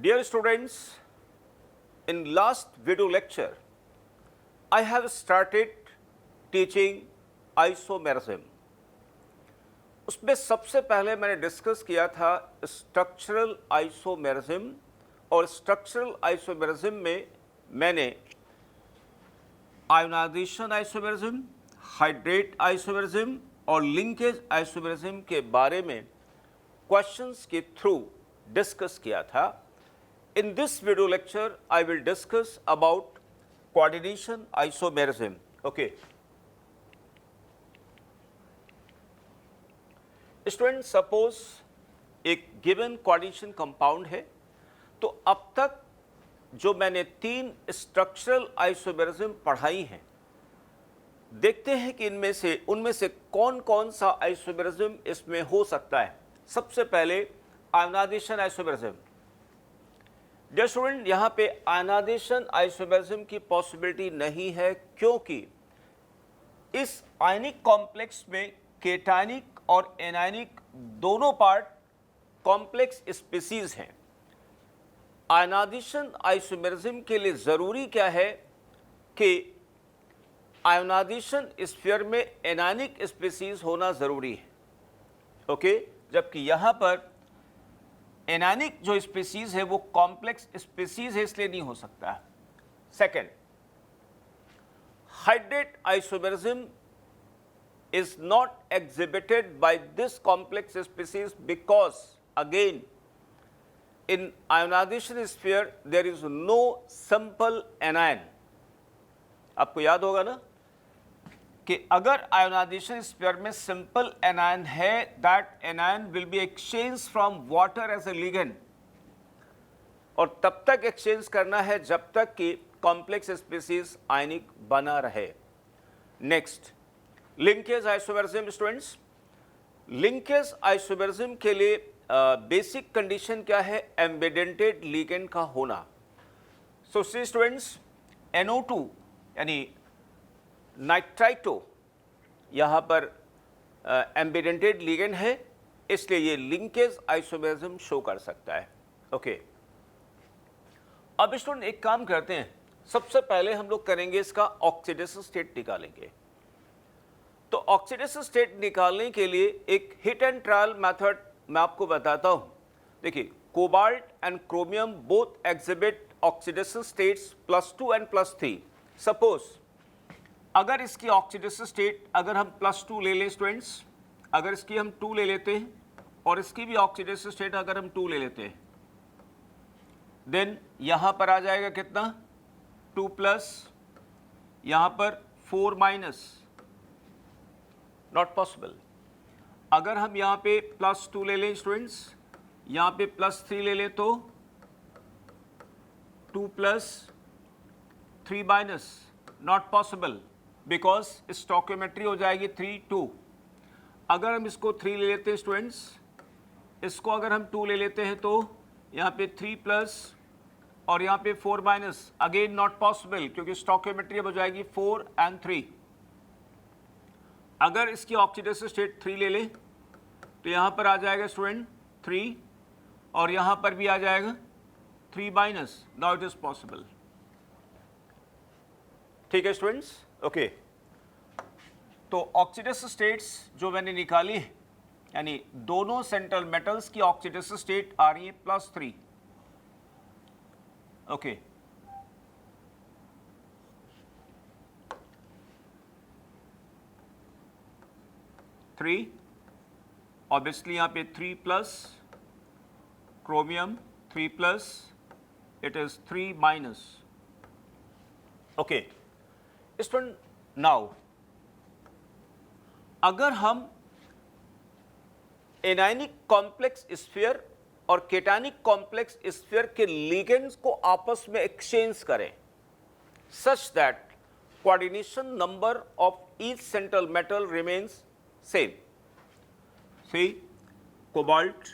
Dear students, in last video lecture, I have started teaching isomerism. उसमें सबसे पहले मैंने डिस्कस किया था स्ट्रक्चरल आइसोमेरिज्म और स्ट्रक्चरल आइसोमेरिज्म में मैंने आयोनाइजेशन आइसोमेरिज्म, हाइड्रेट आइसोमेरिज्म और लिंकेज आइसोमेरिज्म के बारे में क्वेश्चंस के थ्रू डिस्कस किया था. In this video lecture, I will discuss about coordination isomerism. Okay. Students, suppose एक given coordination compound है, तो अब तक जो मैंने 3 structural isomerism पढ़ाई हैं, देखते हैं कि उनमें से कौन-कौन सा isomerism इसमें हो सकता है. सबसे पहले आयोनाइजेशन आइसोमेरिज्म. डियर स्टूडेंट, यहाँ पे आयनाइजेशन आइसोमेरिज्म की पॉसिबिलिटी नहीं है, क्योंकि इस आयनिक कॉम्प्लेक्स में केटायनिक और एनायनिक दोनों पार्ट कॉम्प्लेक्स स्पीसीज हैं. आयनाइजेशन आइसोमेरिज्म के लिए ज़रूरी क्या है कि आयोनाइजेशन स्फीयर में एनायनिक स्पीसीज होना ज़रूरी है. ओके, जबकि यहाँ पर एनायनिक जो स्पीसीज है वो कॉम्प्लेक्स स्पीसीज है, इसलिए नहीं हो सकता है. Second, hydrate isomerism is not exhibited by this complex species because again in ionization sphere there is no simple anion. आपको याद होगा ना कि अगर आयोनाइजेशन स्फीयर में सिंपल एनायन है, that anion will be exchange from water as a ligand, और तब तक एक्सचेंज करना है जब तक कि कॉम्प्लेक्स स्पीसीज आयनिक बना रहे. Next, linkage isomerism. Students, linkage isomerism के लिए बेसिक कंडीशन क्या है? एम्बिडेंटेड लिगेंड का होना. सो सी स्टूडेंट्स, NO2 यानी नाइट्राइटो यहाँ पर एम्बिडेंटेड लिगेंड है, इसलिए ये लिंकेज आइसोमेरिज्म शो कर सकता है. ओके, अब स्टूडेंट एक काम करते हैं, सबसे पहले हम लोग करेंगे इसका ऑक्सीडेशन स्टेट निकालेंगे. तो ऑक्सीडेशन स्टेट निकालने के लिए एक हिट एंड ट्रायल मेथड मैं आपको बताता हूँ. देखिए, cobalt and chromium both exhibit oxidation states +2 and +3. Suppose अगर इसकी ऑक्सीडेशन स्टेट अगर हम +2 ले लें स्टूडेंट्स, अगर इसकी हम 2 ले लेते हैं और इसकी भी ऑक्सीडेशन स्टेट अगर हम 2 ले लेते हैं, देन यहाँ पर आ जाएगा कितना? 2+, यहाँ पर 4-, नॉट पॉसिबल. अगर हम यहाँ पे +2 ले लें स्टूडेंट्स, यहाँ पे +3 ले लें तो 2+, 3-, नॉट पॉसिबल, बिकॉज स्टोकियोमेट्री हो जाएगी 3-2. अगर हम इसको 3 ले लेते हैं स्टूडेंट्स, इसको अगर हम 2 ले लेते हैं तो यहाँ पे 3+ और यहाँ पे 4-, अगेन नॉट पॉसिबल, क्योंकि स्टोकियोमेट्री अब हो जाएगी 4 and 3. अगर इसकी ऑक्सीडेशन स्टेट 3 ले लें तो यहाँ पर आ जाएगा स्टूडेंट 3 और यहाँ पर भी आ जाएगा 3-. Now it is possible. ठीक है स्टूडेंट्स. ओके, तो ऑक्सीडेशन स्टेट्स जो मैंने निकाली है, यानी दोनों सेंट्रल मेटल्स की ऑक्सीडेशन स्टेट आ रही है +3. ओके, ऑब्वियसली यहाँ पे 3+, chromium 3+, it is 3-. Okay student, now अगर हम एनायनिक कॉम्प्लेक्स स्फीयर और केटायनिक कॉम्प्लेक्स स्फीयर के लिगेंड्स को आपस में एक्सचेंज करें such that coordination number of each central metal remains same. C, cobalt,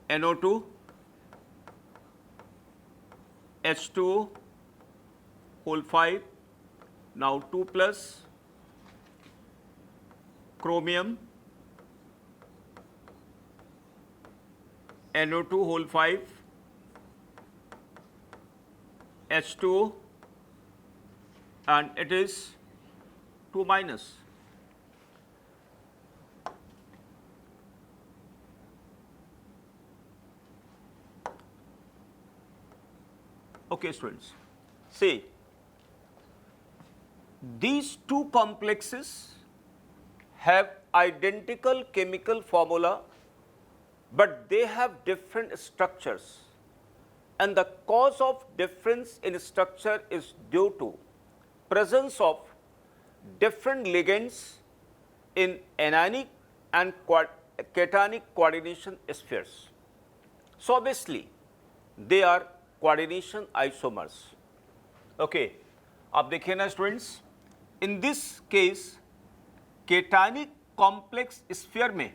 NO2, H2O, whole 5, now 2+, chromium, NO2 whole 5 H2O, and it is 2 minus. Okay, students, see, these two complexes have identical chemical formula, but they have different structures, and the cause of difference in structure is due to presence of different ligands in anionic and cationic coordination spheres. So obviously they are coordination isomers. Okay, अब देखिए ना students, in this case cationic complex sphere में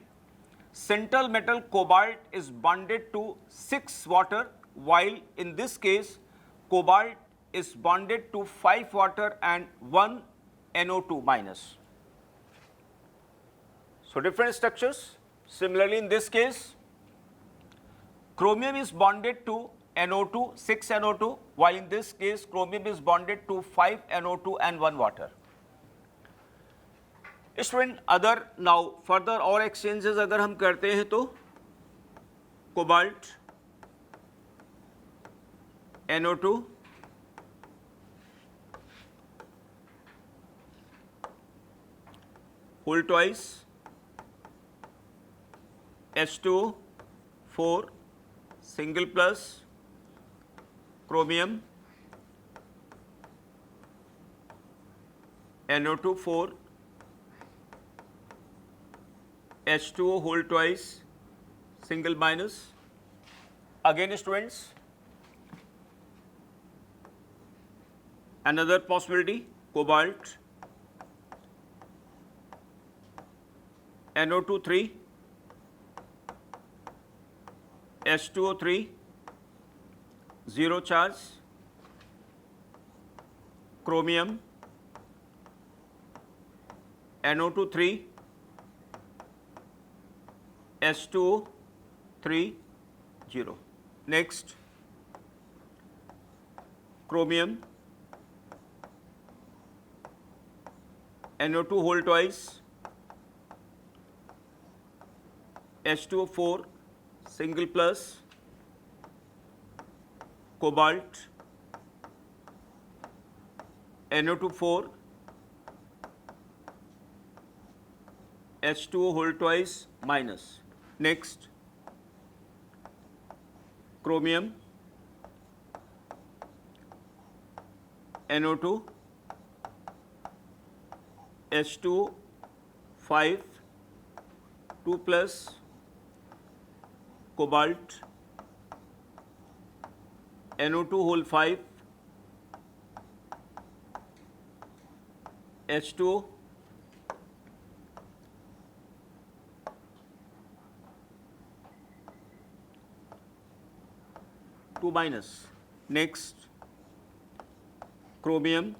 central metal cobalt is bonded to 6 water, while in this case cobalt is bonded to 5 water and 1 NO2 minus. So different structures. Similarly, in this case chromium is bonded to NO2, 6 NO2, while in this case chromium is bonded to 5 NO2 and 1 water. Student, other now further और exchanges अगर हम करते हैं तो cobalt NO2 whole twice H2O 4 single plus chromium NO2 4 H2O whole twice single minus. Again students, another possibility, cobalt NO2 3 H2O 3 0 charge, chromium NO2 3 H2O 3 0. Next, chromium NO2 whole twice H2O 4 single plus cobalt NO2 4 H2O whole twice minus. Next, chromium NO2 H2O 5 2 plus cobalt NO2 whole 5 H2O 2 minus. Next, chromium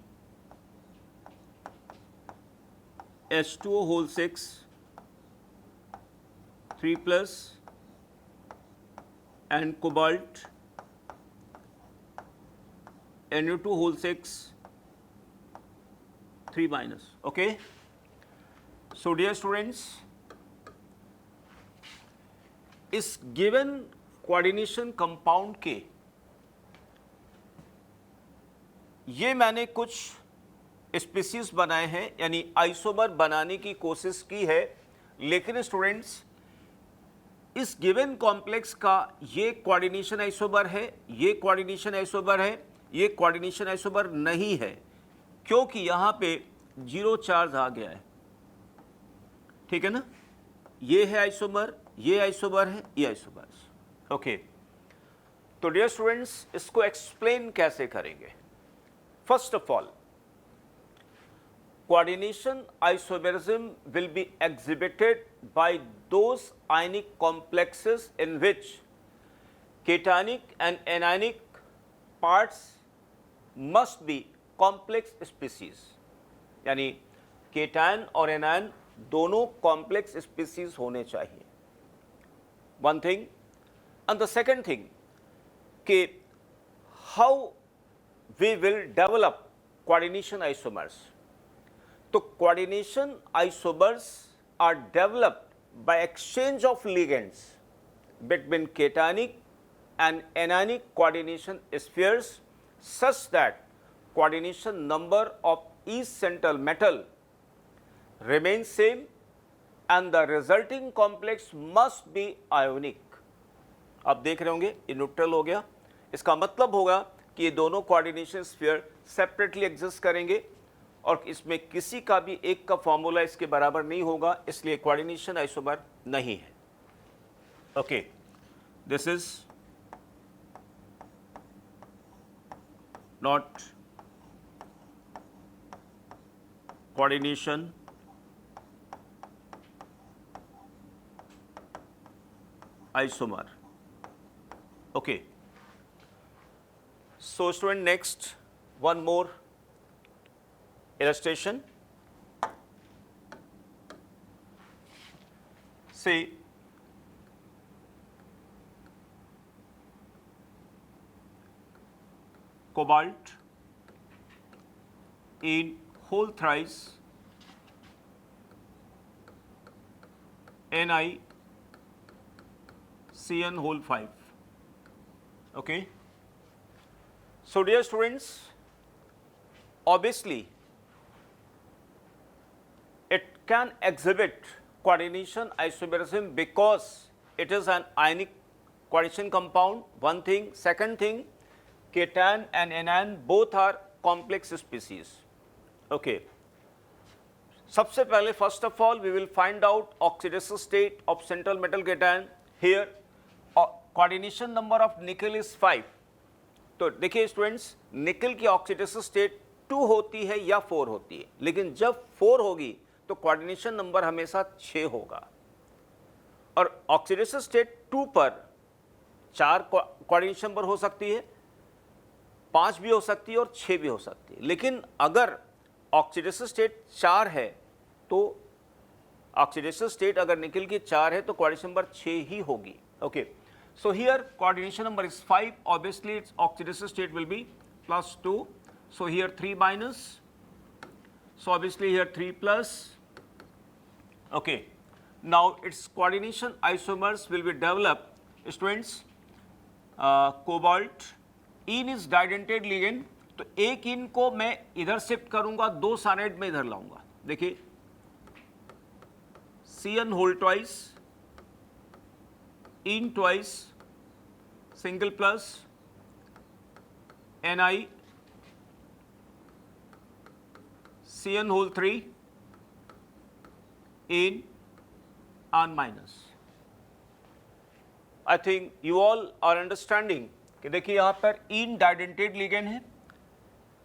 H2O whole 6 3 plus and cobalt NO2 whole 6 3 minus. Okay, so dear students, इस given coordination compound के ये मैंने कुछ species बनाए हैं, यानी isomer बनाने की कोशिश की है, लेकिन स्टूडेंट्स इस गिवन कॉम्प्लेक्स का ये कोऑर्डिनेशन आइसोमर है, ये कोऑर्डिनेशन आइसोमर है, ये कोऑर्डिनेशन आइसोमर नहीं है, क्योंकि यहाँ पे 0 चार्ज आ गया है. ठीक है ना, ये है आइसोमर, ये आइसोमर है, ये आइसोमर. ओके, तो डियर स्टूडेंट्स इसको एक्सप्लेन कैसे करेंगे. First of all, coordination isomerism will be exhibited by those ionic complexes in which cationic and anionic parts must be complex species, यानी cation और anion दोनों complex species होने चाहिए. One thing, And the second thing, कि how we will develop coordination isomers. तो coordination isomers are developed by exchange of ligands between cationic and anionic coordination spheres such that coordination number of each central metal remains same and the resulting complex must be ionic. आप देख रहे होंगे ये neutral हो गया, इसका मतलब होगा कि ये दोनों कोऑर्डिनेशन स्फीयर सेपरेटली एग्जिस्ट करेंगे और इसमें किसी का भी एक का फॉर्मूला इसके बराबर नहीं होगा, इसलिए कोऑर्डिनेशन आइसोमर नहीं है. Okay, this is not coordination isomer. Okay. So student, next one more illustration. Say cobalt in whole thrice NiCN whole 5. Okay. So dear students, obviously it can exhibit coordination isomerism because it is an ionic coordination compound, one thing. Second thing, cation and anion both are complex species. Okay. सबसे पहले first of all we will find out oxidation state of central metal cation. Here coordination number of nickel is 5. तो देखिए students, निकल की oxidation state 2 होती है या 4 होती है, लेकिन जब 4 होगी तो कोऑर्डिनेशन नंबर हमेशा 6 होगा और ऑक्सीडेशन स्टेट 2 पर 4 कोऑर्डिनेशन नंबर हो सकती है, 5 भी हो सकती है और 6 भी हो सकती है. लेकिन अगर ऑक्सीडेशन स्टेट 4 है तो ऑक्सीडेशन स्टेट अगर निकल की 4 है तो कोऑर्डिनेशन नंबर 6 ही होगी. Okay. So here coordination number is 5, obviously its oxidation state will be plus 2. So here 3 minus, so obviously here 3 plus. Okay. Now its coordination isomers will be developed, students. Cobalt in is didentate ligand, तो एक इन को मैं इधर shift करूंगा, 2 cyanide में इधर लाऊंगा. देखिए CN whole twice in twice single plus Ni CN whole 3 in and minus. I think you all are understanding कि देखिए यहाँ पर in didentate ligand है,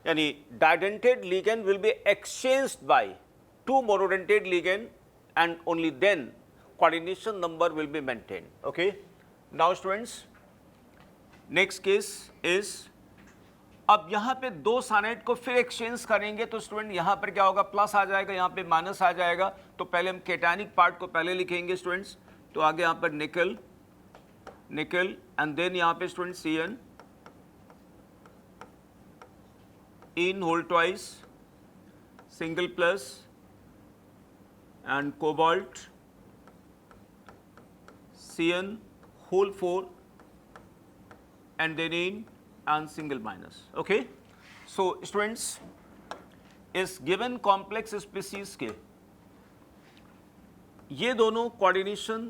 यानी didentate ligand will be exchanged by 2 monodentate ligand and only then coordination number will be maintained. Okay. Now students, next case is, अब यहाँ पे 2 cyanide को फिर एक्सचेंज करेंगे तो स्टूडेंट यहाँ पर क्या होगा, प्लस आ जाएगा, यहाँ पे माइनस आ जाएगा. तो पहले हम केटानिक पार्ट को पहले लिखेंगे स्टूडेंट्स. तो आगे यहाँ पर निकल निकल एंड देन यहाँ पे student CN in whole twice single plus and cobalt CN whole 4 and then in and single minus. Okay. So students, इस given complex species के ये दोनों coordination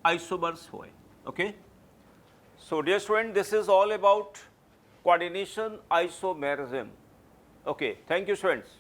isomers हुए. Okay. So dear student, this is all about coordination isomerism. Okay. Thank you students.